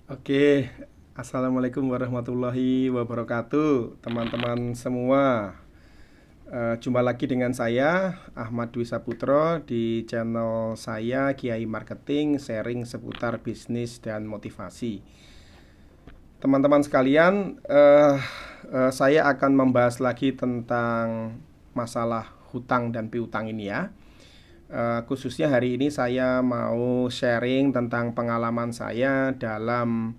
Oke, Assalamualaikum warahmatullahi wabarakatuh, teman-teman semua. Jumpa lagi dengan saya Ahmad Dwi Saputro di channel saya Kiai Marketing, sharing seputar bisnis dan motivasi. Teman-teman sekalian, saya akan membahas lagi tentang masalah hutang dan piutang ini ya. Khususnya hari ini saya mau sharing tentang pengalaman saya dalam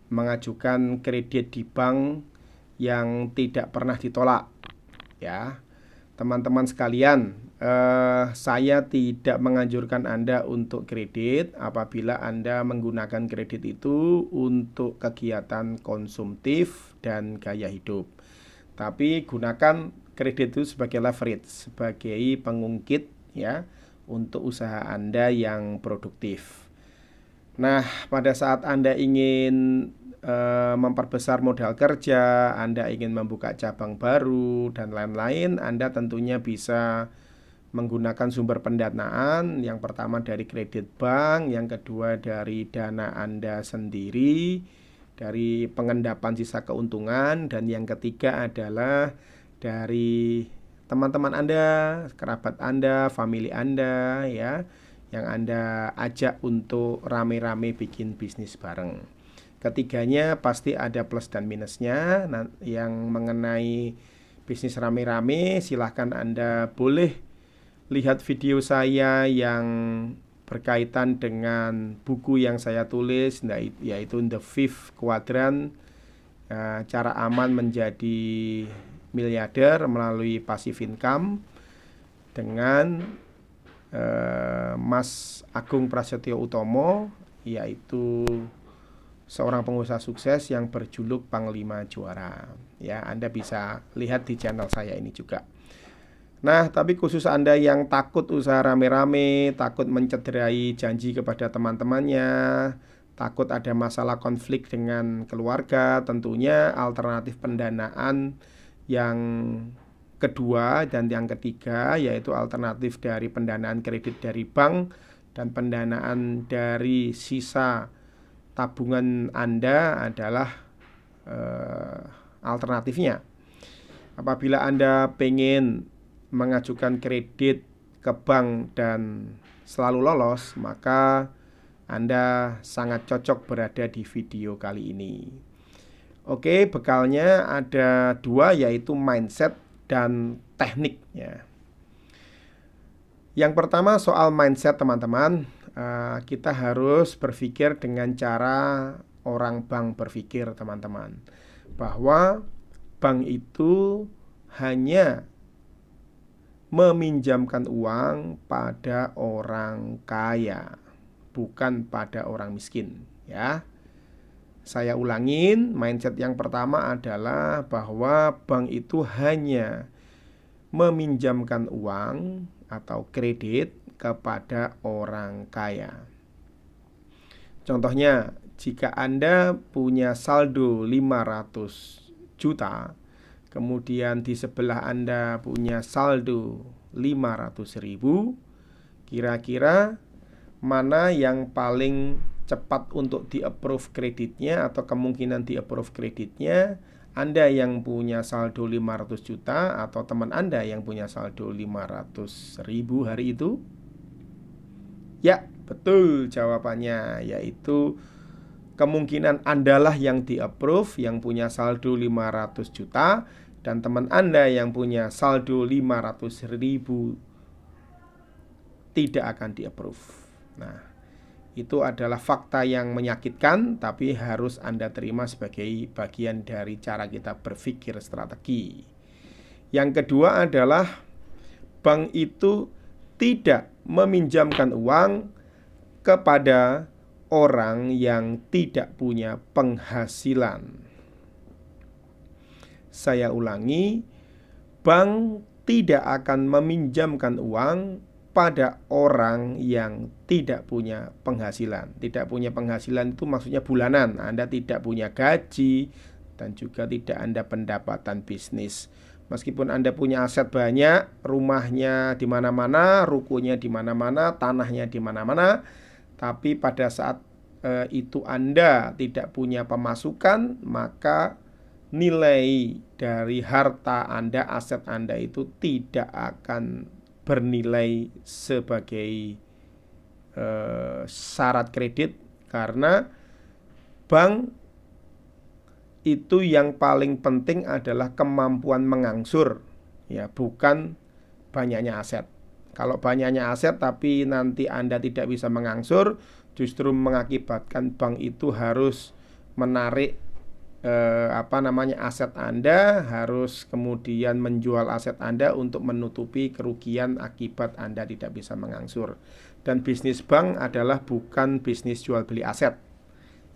mengajukan kredit di bank yang tidak pernah ditolak ya. Teman-teman sekalian, saya tidak menganjurkan Anda untuk kredit apabila Anda menggunakan kredit itu untuk kegiatan konsumtif dan gaya hidup. Tapi gunakan kredit itu sebagai leverage, sebagai pengungkit ya, untuk usaha Anda yang produktif. Nah, pada saat Anda ingin memperbesar modal kerja, Anda ingin membuka cabang baru dan lain-lain, Anda tentunya bisa menggunakan sumber pendanaan. Yang pertama dari kredit bank, yang kedua dari dana Anda sendiri, dari pengendapan sisa keuntungan, dan yang ketiga adalah dari teman-teman Anda, kerabat Anda, family Anda ya, yang Anda ajak untuk rame-rame bikin bisnis bareng. Ketiganya pasti ada plus dan minusnya. Nah, yang mengenai bisnis rame-rame, silahkan Anda boleh lihat video saya yang berkaitan dengan buku yang saya tulis, yaitu The Fifth Quadrant, cara aman menjadi miliarder melalui passive income, dengan Mas Agung Prasetyo Utomo, yaitu seorang pengusaha sukses yang berjuluk Panglima Juara. Ya, Anda bisa lihat di channel saya ini juga. Nah, tapi khusus Anda yang takut usaha rame-rame, takut mencederai janji kepada teman-temannya, takut ada masalah konflik dengan keluarga, tentunya alternatif pendanaan yang kedua dan yang ketiga, yaitu alternatif dari pendanaan kredit dari bank dan pendanaan dari sisa tabungan Anda adalah alternatifnya. Apabila Anda pengen mengajukan kredit ke bank dan selalu lolos, maka Anda sangat cocok berada di video kali ini. Oke, bekalnya ada dua, yaitu mindset dan tekniknya. Yang pertama soal mindset, teman-teman. Kita harus berpikir dengan cara orang bank berpikir, teman-teman, bahwa bank itu hanya meminjamkan uang pada orang kaya, bukan pada orang miskin ya. Saya ulangin, mindset yang pertama adalah bahwa bank itu hanya meminjamkan uang atau kredit kepada orang kaya. Contohnya, jika Anda punya saldo 500 juta, kemudian di sebelah Anda punya saldo 500 ribu, kira-kira mana yang paling cepat untuk di-approve kreditnya atau kemungkinan di-approve kreditnya? Anda yang punya saldo 500 juta atau teman Anda yang punya saldo 500 ribu hari itu? Ya, betul jawabannya, yaitu kemungkinan Andalah yang di-approve, yang punya saldo 500 juta, dan teman Anda yang punya saldo 500 ribu tidak akan di-approve. Nah, itu adalah fakta yang menyakitkan, tapi harus Anda terima sebagai bagian dari cara kita berpikir strategi. Yang kedua adalah bank itu tidak meminjamkan uang kepada orang yang tidak punya penghasilan. Saya ulangi, bank tidak akan meminjamkan uang pada orang yang tidak punya penghasilan. Tidak punya penghasilan itu maksudnya bulanan. Anda tidak punya gaji dan juga tidak Anda pendapatan bisnis. Meskipun Anda punya aset banyak, rumahnya di mana-mana, rukonya di mana-mana, tanahnya di mana-mana, tapi pada saat itu Anda tidak punya pemasukan, maka nilai dari harta Anda, aset Anda itu tidak akan bernilai sebagai syarat kredit, karena bank itu yang paling penting adalah kemampuan mengangsur, ya, bukan banyaknya aset. Kalau banyaknya aset tapi nanti Anda tidak bisa mengangsur, justru mengakibatkan bank itu harus menarik aset Anda, harus kemudian menjual aset Anda untuk menutupi kerugian akibat Anda tidak bisa mengangsur. Dan bisnis bank adalah bukan bisnis jual beli aset.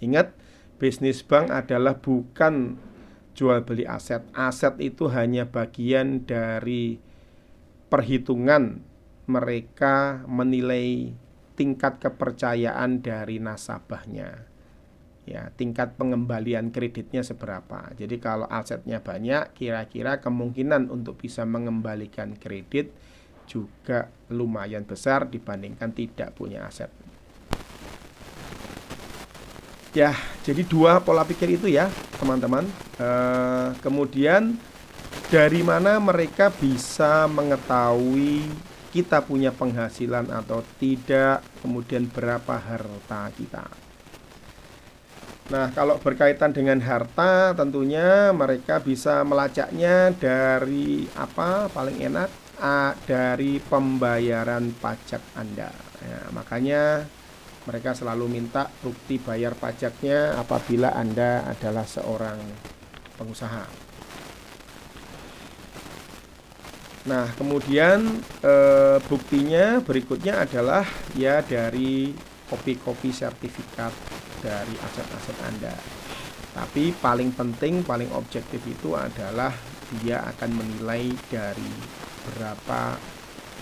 Ingat, bisnis bank adalah bukan jual beli aset. Aset itu hanya bagian dari perhitungan mereka menilai tingkat kepercayaan dari nasabahnya, ya, tingkat pengembalian kreditnya seberapa. Jadi kalau asetnya banyak, kira-kira kemungkinan untuk bisa mengembalikan kredit juga lumayan besar dibandingkan tidak punya aset. Ya, jadi dua pola pikir itu ya teman-teman. Kemudian dari mana mereka bisa mengetahui kita punya penghasilan atau tidak, kemudian berapa harta kita. Nah, kalau berkaitan dengan harta, tentunya mereka bisa melacaknya dari apa paling enak? Dari pembayaran pajak Anda. Ya, makanya mereka selalu minta bukti bayar pajaknya apabila Anda adalah seorang pengusaha. Nah, kemudian buktinya berikutnya adalah ya dari kopi-kopi sertifikat dari aset-aset Anda. Tapi paling penting, paling objektif itu adalah dia akan menilai dari berapa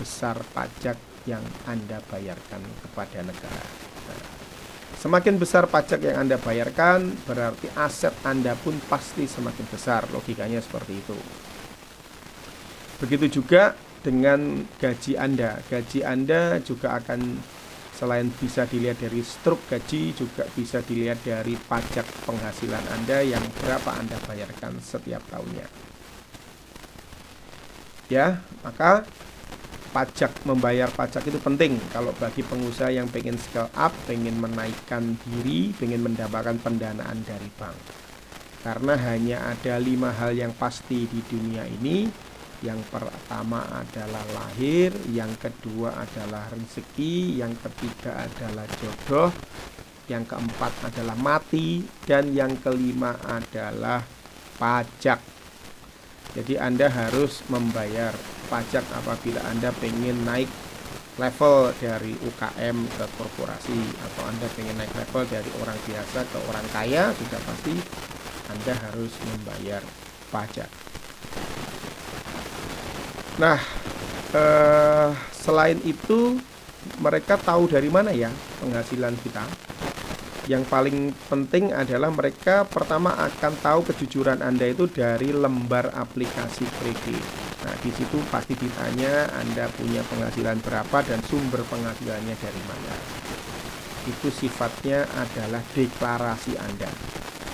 besar pajak yang Anda bayarkan kepada negara. Nah, semakin besar pajak yang Anda bayarkan, berarti aset Anda pun pasti semakin besar. Logikanya seperti itu. Begitu juga dengan gaji Anda. Gaji Anda juga akan, selain bisa dilihat dari struk gaji, juga bisa dilihat dari pajak penghasilan Anda yang berapa Anda bayarkan setiap tahunnya. Ya, maka membayar pajak itu penting kalau bagi pengusaha yang pengen scale up, pengen menaikkan diri, pengen mendapatkan pendanaan dari bank. Karena hanya ada 5 hal yang pasti di dunia ini. Yang pertama adalah lahir, yang kedua adalah rezeki, yang ketiga adalah jodoh, yang keempat adalah mati, dan yang kelima adalah pajak. Jadi Anda harus membayar pajak apabila Anda pengen naik level dari UKM ke korporasi, atau Anda pengen naik level dari orang biasa ke orang kaya, sudah pasti Anda harus membayar pajak. Nah, selain itu mereka tahu dari mana ya penghasilan kita. Yang paling penting adalah mereka pertama akan tahu kejujuran Anda itu dari lembar aplikasi kredit. Nah, di situ pasti ditanya Anda punya penghasilan berapa dan sumber penghasilannya dari mana. Itu sifatnya adalah deklarasi Anda.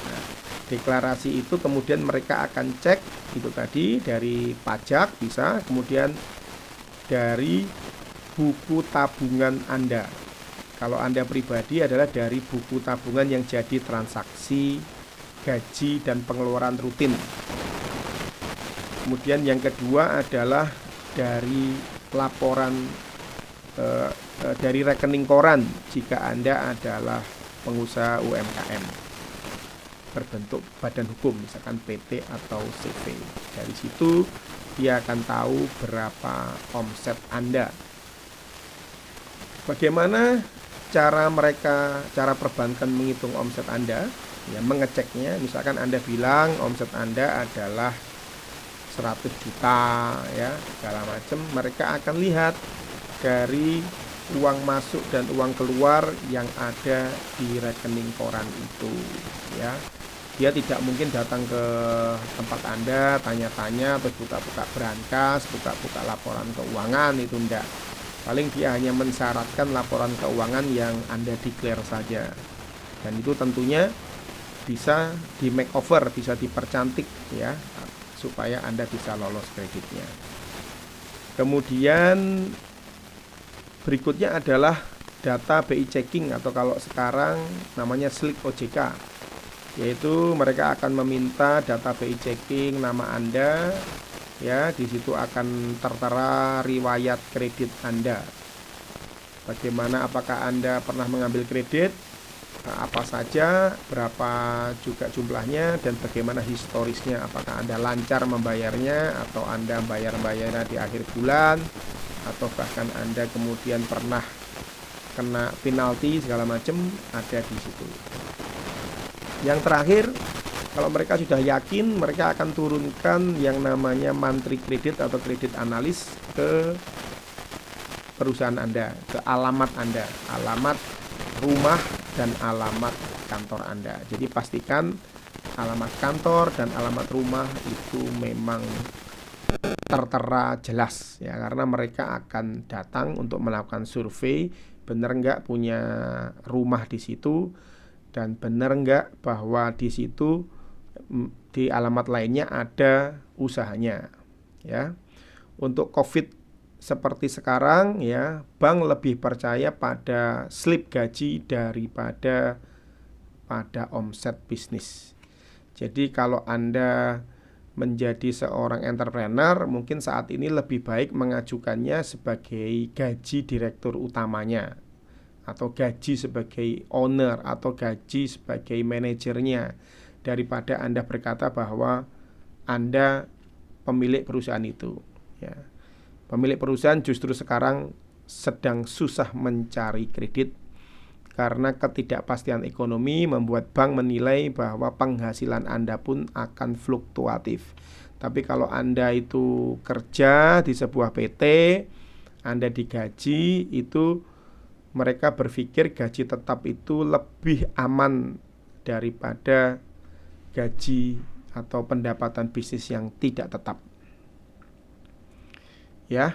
Nah, deklarasi itu kemudian mereka akan cek itu tadi dari pajak bisa, kemudian dari buku tabungan Anda. Kalau Anda pribadi adalah dari buku tabungan yang jadi transaksi, gaji, dan pengeluaran rutin. Kemudian yang kedua adalah dari laporan dari rekening koran jika Anda adalah pengusaha UMKM berbentuk badan hukum, misalkan PT atau CV. Dari situ dia akan tahu berapa omset Anda. Bagaimana cara perbankan menghitung omset Anda? Ya, mengeceknya, misalkan Anda bilang omset Anda adalah 100 juta ya, segala macam, mereka akan lihat dari uang masuk dan uang keluar yang ada di rekening koran itu ya. Dia tidak mungkin datang ke tempat Anda tanya-tanya atau buka-buka brankas, buka-buka laporan keuangan, itu enggak. Paling dia hanya mensyaratkan laporan keuangan yang Anda declare saja. Dan itu tentunya bisa di makeover, bisa dipercantik ya, supaya Anda bisa lolos kreditnya. Kemudian berikutnya adalah data BI checking, atau kalau sekarang namanya slip OJK, yaitu mereka akan meminta data BI checking nama Anda ya. Di situ akan tertera riwayat kredit Anda. Bagaimana, apakah Anda pernah mengambil kredit, apa saja, berapa juga jumlahnya, dan bagaimana historisnya. Apakah Anda lancar membayarnya, atau Anda bayarnya di akhir bulan, atau bahkan Anda kemudian pernah kena penalti segala macam, ada di situ. Yang terakhir, kalau mereka sudah yakin, mereka akan turunkan yang namanya monthly kredit atau kredit analis ke perusahaan Anda, ke alamat Anda, alamat rumah dan alamat kantor Anda. Jadi pastikan alamat kantor dan alamat rumah itu memang tertera jelas ya, karena mereka akan datang untuk melakukan survei, benar nggak punya rumah di situ, dan benar nggak bahwa di situ di alamat lainnya ada usahanya ya. Untuk COVID seperti sekarang ya, bank lebih percaya pada slip gaji daripada pada omset bisnis. Jadi kalau Anda menjadi seorang entrepreneur, mungkin saat ini lebih baik mengajukannya sebagai gaji direktur utamanya, atau gaji sebagai owner, atau gaji sebagai manajernya, daripada Anda berkata bahwa Anda pemilik perusahaan itu ya. Pemilik perusahaan justru sekarang sedang susah mencari kredit karena ketidakpastian ekonomi membuat bank menilai bahwa penghasilan Anda pun akan fluktuatif. Tapi kalau Anda itu kerja di sebuah PT, Anda digaji, itu mereka berpikir gaji tetap itu lebih aman daripada gaji atau pendapatan bisnis yang tidak tetap. Ya.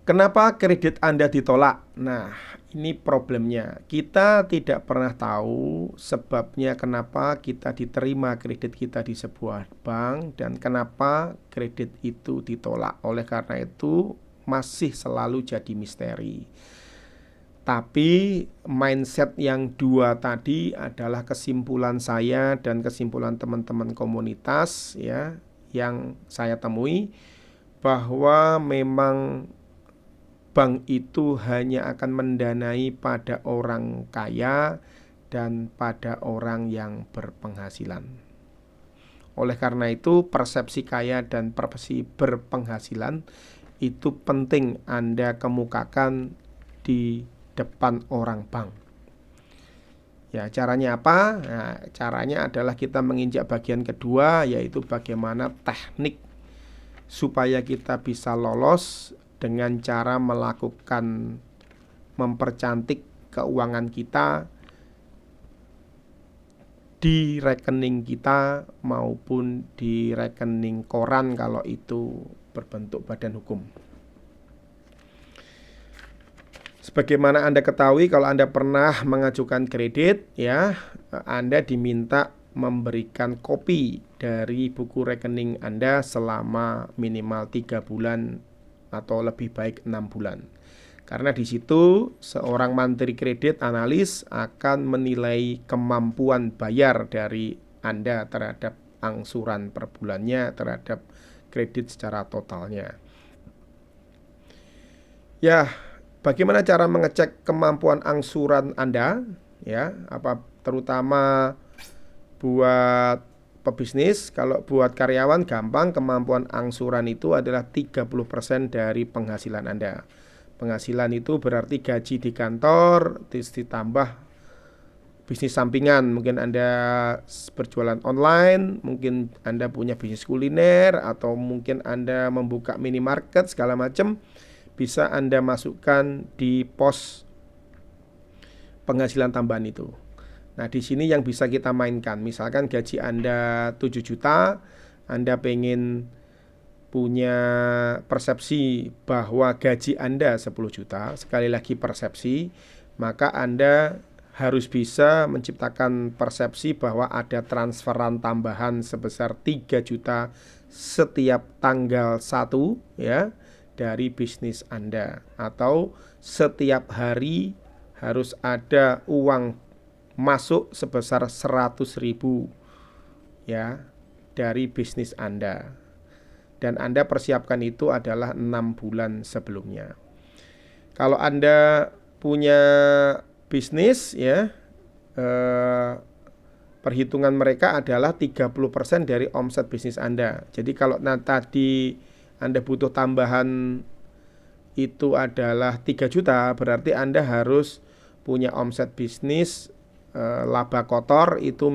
Kenapa kredit Anda ditolak? Nah, ini problemnya. Kita tidak pernah tahu sebabnya kenapa kita diterima kredit kita di sebuah bank dan kenapa kredit itu ditolak. Oleh karena itu, masih selalu jadi misteri. Tapi mindset yang dua tadi adalah kesimpulan saya dan kesimpulan teman-teman komunitas ya, yang saya temui, bahwa memang bank itu hanya akan mendanai pada orang kaya dan pada orang yang berpenghasilan. Oleh karena itu, persepsi kaya dan persepsi berpenghasilan itu penting Anda kemukakan di depan orang bank. Ya, caranya apa? Nah, caranya adalah kita menginjak bagian kedua, yaitu bagaimana teknik supaya kita bisa lolos dengan cara melakukan mempercantik keuangan kita di rekening kita maupun di rekening koran kalau itu berbentuk badan hukum. Sebagaimana Anda ketahui, kalau Anda pernah mengajukan kredit ya, Anda diminta memberikan kopi dari buku rekening Anda selama minimal 3 bulan atau lebih baik 6 bulan. Karena di situ seorang mantri kredit analis akan menilai kemampuan bayar dari Anda terhadap angsuran per bulannya, terhadap kredit secara totalnya. Ya, bagaimana cara mengecek kemampuan angsuran Anda ya, terutama buat pebisnis. Kalau buat karyawan gampang, kemampuan angsuran itu adalah 30% dari penghasilan Anda. Penghasilan itu berarti gaji di kantor ditambah bisnis sampingan. Mungkin Anda berjualan online, mungkin Anda punya bisnis kuliner, atau mungkin Anda membuka minimarket segala macam. Bisa Anda masukkan di pos penghasilan tambahan itu. Nah, di sini yang bisa kita mainkan, misalkan gaji Anda 7 juta, Anda pengen punya persepsi bahwa gaji Anda 10 juta, sekali lagi persepsi, maka Anda harus bisa menciptakan persepsi bahwa ada transferan tambahan sebesar 3 juta setiap tanggal 1 ya dari bisnis Anda, atau setiap hari harus ada uang masuk sebesar 100.000 ya dari bisnis Anda, dan Anda persiapkan itu adalah 6 bulan sebelumnya. Kalau Anda punya bisnis ya, perhitungan mereka adalah 30% dari omset bisnis Anda. Jadi kalau tadi Anda butuh tambahan itu adalah 3 juta, berarti Anda harus punya omset bisnis laba kotor itu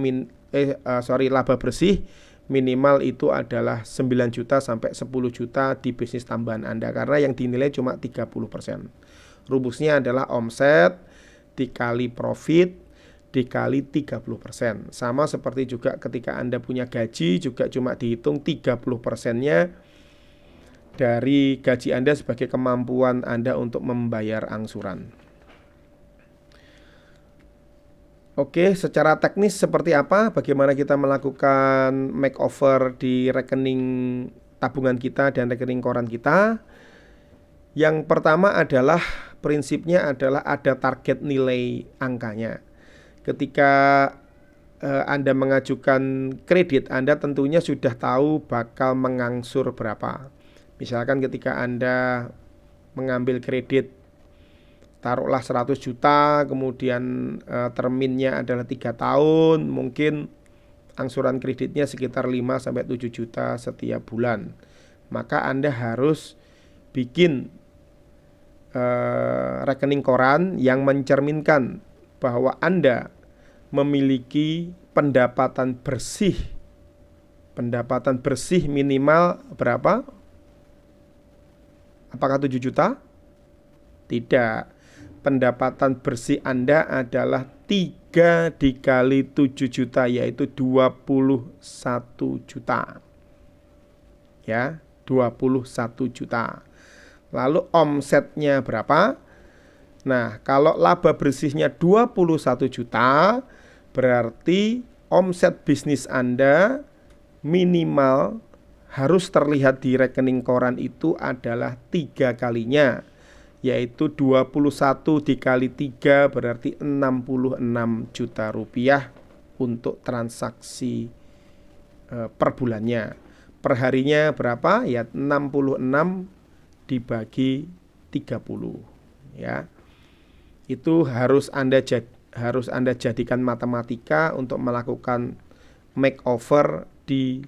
laba bersih minimal itu adalah 9 juta sampai 10 juta di bisnis tambahan Anda, karena yang dinilai cuma 30%. Rumusnya adalah omset dikali profit dikali 30%. Sama seperti juga ketika Anda punya gaji juga cuma dihitung 30%-nya dari gaji Anda sebagai kemampuan Anda untuk membayar angsuran. Oke, secara teknis seperti apa? Bagaimana kita melakukan makeover di rekening tabungan kita dan rekening koran kita? Yang pertama adalah prinsipnya adalah ada target nilai angkanya. Ketika Anda mengajukan kredit, Anda tentunya sudah tahu bakal mengangsur berapa. Misalkan ketika Anda mengambil kredit taruhlah 100 juta, kemudian terminnya adalah 3 tahun, mungkin angsuran kreditnya sekitar 5-7 juta setiap bulan. Maka Anda harus bikin rekening koran yang mencerminkan bahwa Anda memiliki pendapatan bersih minimal berapa? Apakah 7 juta? Tidak. Pendapatan bersih Anda adalah 3 dikali 7 juta, yaitu 21 juta. Ya, 21 juta. Lalu omsetnya berapa? Nah, kalau laba bersihnya 21 juta, berarti omset bisnis Anda minimal harus terlihat di rekening koran itu adalah 3 kalinya, yaitu 21 dikali 3 berarti 66 juta rupiah untuk transaksi per bulannya. Per harinya berapa? Ya 66 dibagi 30 ya. Itu harus Anda jadikan matematika untuk melakukan makeover di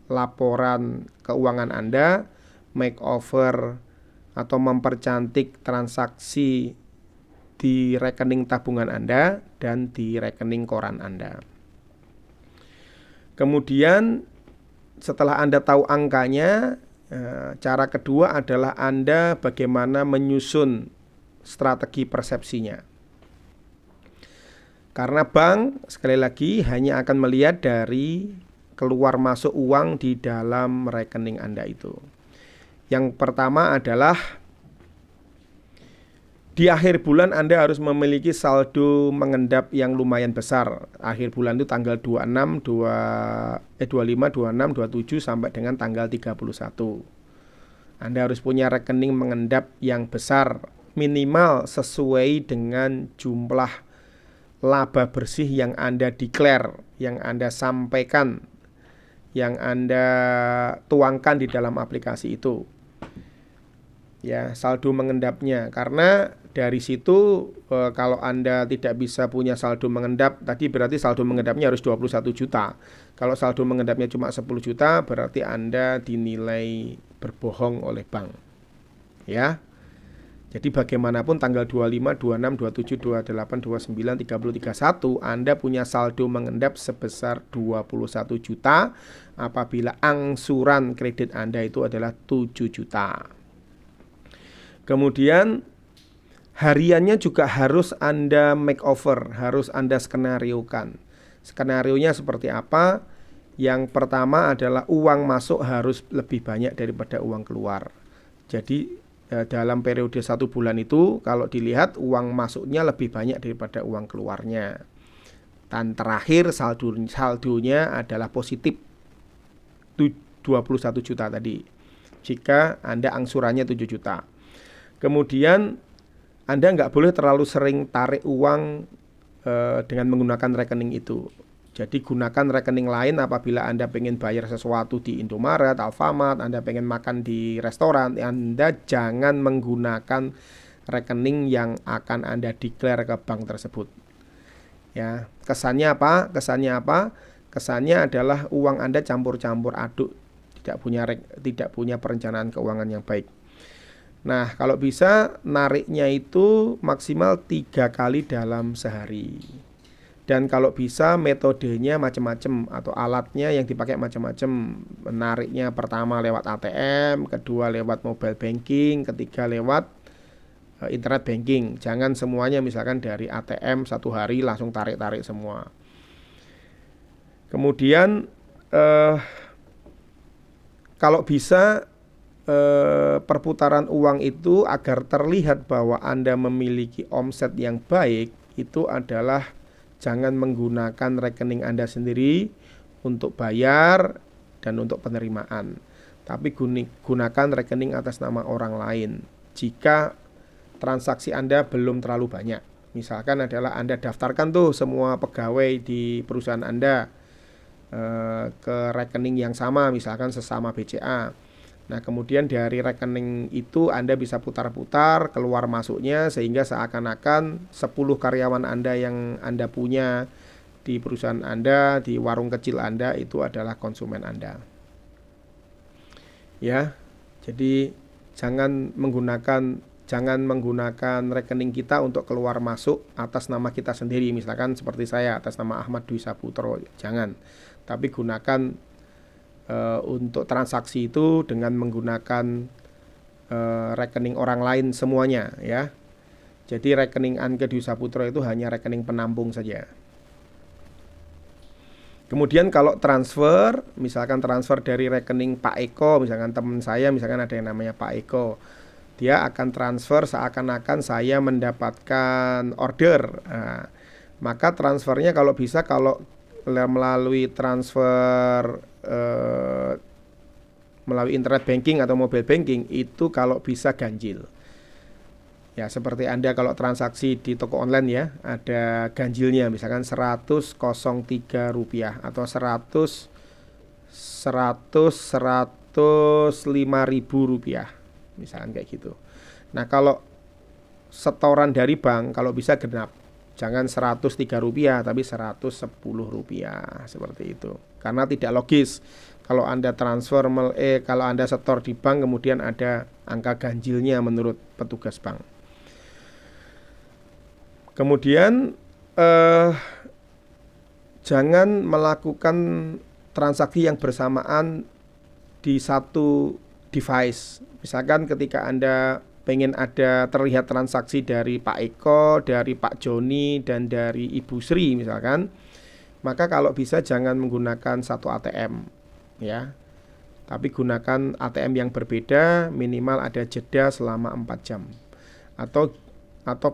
laporan keuangan Anda, makeover atau mempercantik transaksi di rekening tabungan Anda dan di rekening koran Anda. Kemudian setelah Anda tahu angkanya, cara kedua adalah Anda bagaimana menyusun strategi persepsinya. Karena bank sekali lagi hanya akan melihat dari keluar masuk uang di dalam rekening Anda itu. Yang pertama adalah di akhir bulan Anda harus memiliki saldo mengendap yang lumayan besar. Akhir bulan itu tanggal 25, 26, 27 sampai dengan tanggal 31. Anda harus punya rekening mengendap yang besar, minimal sesuai dengan jumlah laba bersih yang Anda declare, yang Anda sampaikan, yang Anda tuangkan di dalam aplikasi itu. Ya, saldo mengendapnya, karena dari situ kalau Anda tidak bisa punya saldo mengendap, tadi berarti saldo mengendapnya harus 21 juta. Kalau saldo mengendapnya cuma 10 juta, berarti Anda dinilai berbohong oleh bank. Ya. Jadi bagaimanapun tanggal 25, 26, 27, 28, 29, 30, 31 Anda punya saldo mengendap sebesar 21 juta apabila angsuran kredit Anda itu adalah 7 juta. Kemudian hariannya juga harus Anda makeover, harus Anda skenariokan. Skenarionya seperti apa? Yang pertama adalah uang masuk harus lebih banyak daripada uang keluar. Jadi dalam periode 1 bulan itu kalau dilihat uang masuknya lebih banyak daripada uang keluarnya. Dan terakhir saldonya adalah positif 21 juta tadi. Jika Anda angsurannya 7 juta. Kemudian Anda nggak boleh terlalu sering tarik uang dengan menggunakan rekening itu. Jadi gunakan rekening lain apabila Anda pengen bayar sesuatu di Indomaret, Alfamart, Anda pengen makan di restoran, Anda jangan menggunakan rekening yang akan Anda declare ke bank tersebut. Ya, kesannya apa? Kesannya adalah uang Anda campur-campur aduk, tidak punya perencanaan keuangan yang baik. Nah, kalau bisa nariknya itu maksimal 3 kali dalam sehari. Dan kalau bisa metodenya macam-macam atau alatnya yang dipakai macam-macam. Menariknya pertama lewat ATM, kedua lewat mobile banking, ketiga lewat internet banking. Jangan semuanya misalkan dari ATM 1 hari langsung tarik-tarik semua. Kemudian kalau bisa perputaran uang itu agar terlihat bahwa Anda memiliki omset yang baik, itu adalah jangan menggunakan rekening Anda sendiri untuk bayar dan untuk penerimaan, tapi gunakan rekening atas nama orang lain jika transaksi Anda belum terlalu banyak. Misalkan adalah Anda daftarkan tuh semua pegawai di perusahaan Anda ke rekening yang sama, misalkan sesama BCA. Nah, kemudian dari rekening itu Anda bisa putar-putar keluar masuknya sehingga seakan-akan 10 karyawan Anda yang Anda punya di perusahaan Anda, di warung kecil Anda itu adalah konsumen Anda. Ya. Jadi jangan menggunakan rekening kita untuk keluar masuk atas nama kita sendiri, misalkan seperti saya atas nama Ahmad Dwi Saputro. Jangan. Tapi gunakan untuk transaksi itu dengan menggunakan rekening orang lain semuanya, ya. Jadi rekening Angga Dwi Saputro itu hanya rekening penampung saja. Kemudian kalau transfer, misalkan transfer dari rekening Pak Eko, misalkan teman saya, misalkan ada yang namanya Pak Eko, dia akan transfer seakan-akan saya mendapatkan order. Nah, maka transfernya kalau bisa, kalau melalui transfer melalui internet banking atau mobile banking, itu kalau bisa ganjil. Ya, seperti Anda kalau transaksi di toko online ya, ada ganjilnya, misalkan 103 rupiah atau 105.000 rupiah, misalkan kayak gitu. Nah, kalau setoran dari bank kalau bisa genap, jangan 103 rupiah tapi 110 rupiah, seperti itu. Karena tidak logis kalau Anda transfer, kalau Anda setor di bank kemudian ada angka ganjilnya menurut petugas bank. Kemudian jangan melakukan transaksi yang bersamaan di satu device. Misalkan ketika Anda pengen ada terlihat transaksi dari Pak Eko, dari Pak Joni, dan dari Ibu Sri misalkan, maka kalau bisa jangan menggunakan satu ATM, ya. Tapi gunakan ATM yang berbeda, minimal ada jeda selama 4 jam. Atau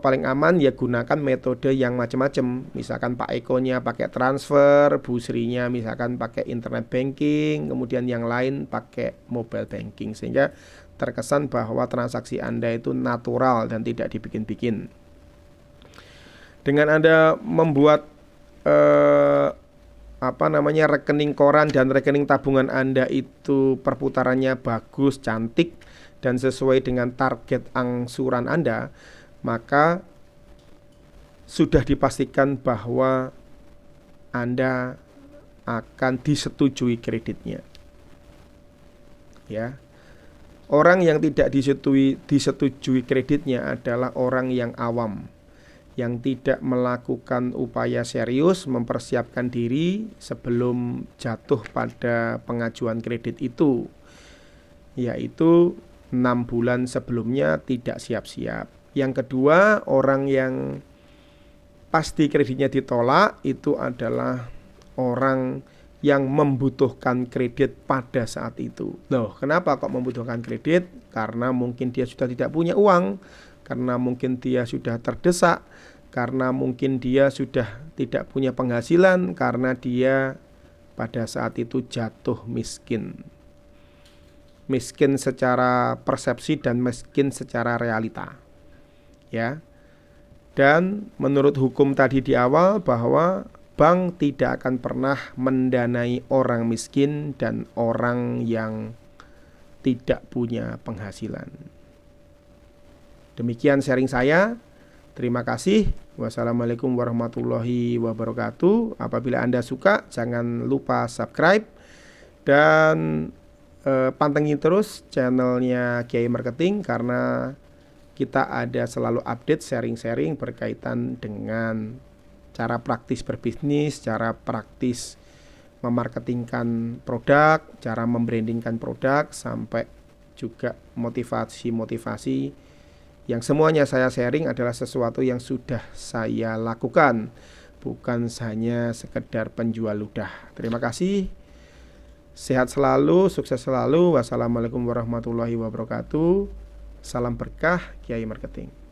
paling aman ya gunakan metode yang macam-macam. Misalkan Pak Eko-nya pakai transfer, Bu Sri-nya misalkan pakai internet banking, kemudian yang lain pakai mobile banking, sehingga terkesan bahwa transaksi Anda itu natural dan tidak dibikin-bikin. Dengan Anda membuat rekening koran dan rekening tabungan Anda itu perputarannya bagus, cantik, dan sesuai dengan target angsuran Anda, maka sudah dipastikan bahwa Anda akan disetujui kreditnya. Ya. Orang yang tidak disetujui kreditnya adalah orang yang awam, yang tidak melakukan upaya serius mempersiapkan diri sebelum jatuh pada pengajuan kredit itu, yaitu 6 bulan sebelumnya tidak siap-siap. Yang kedua, orang yang pasti kreditnya ditolak itu adalah orang yang membutuhkan kredit pada saat itu. Loh, kenapa kok membutuhkan kredit? Karena mungkin dia sudah tidak punya uang, karena mungkin dia sudah terdesak, karena mungkin dia sudah tidak punya penghasilan, karena dia pada saat itu jatuh miskin. Miskin secara persepsi dan miskin secara realita. Ya. Dan menurut hukum tadi di awal bahwa bank tidak akan pernah mendanai orang miskin dan orang yang tidak punya penghasilan. Demikian sharing saya. Terima kasih. Wassalamualaikum warahmatullahi wabarakatuh. Apabila Anda suka, jangan lupa subscribe dan pantengin terus channelnya Kiai Marketing, karena kita ada selalu update sharing-sharing berkaitan dengan cara praktis berbisnis, cara praktis memarketingkan produk, cara membrandingkan produk, sampai juga motivasi-motivasi yang semuanya saya sharing adalah sesuatu yang sudah saya lakukan, bukan hanya sekedar penjual ludah. Terima kasih, sehat selalu, sukses selalu. Wassalamualaikum warahmatullahi wabarakatuh. Salam berkah, Kiai Marketing.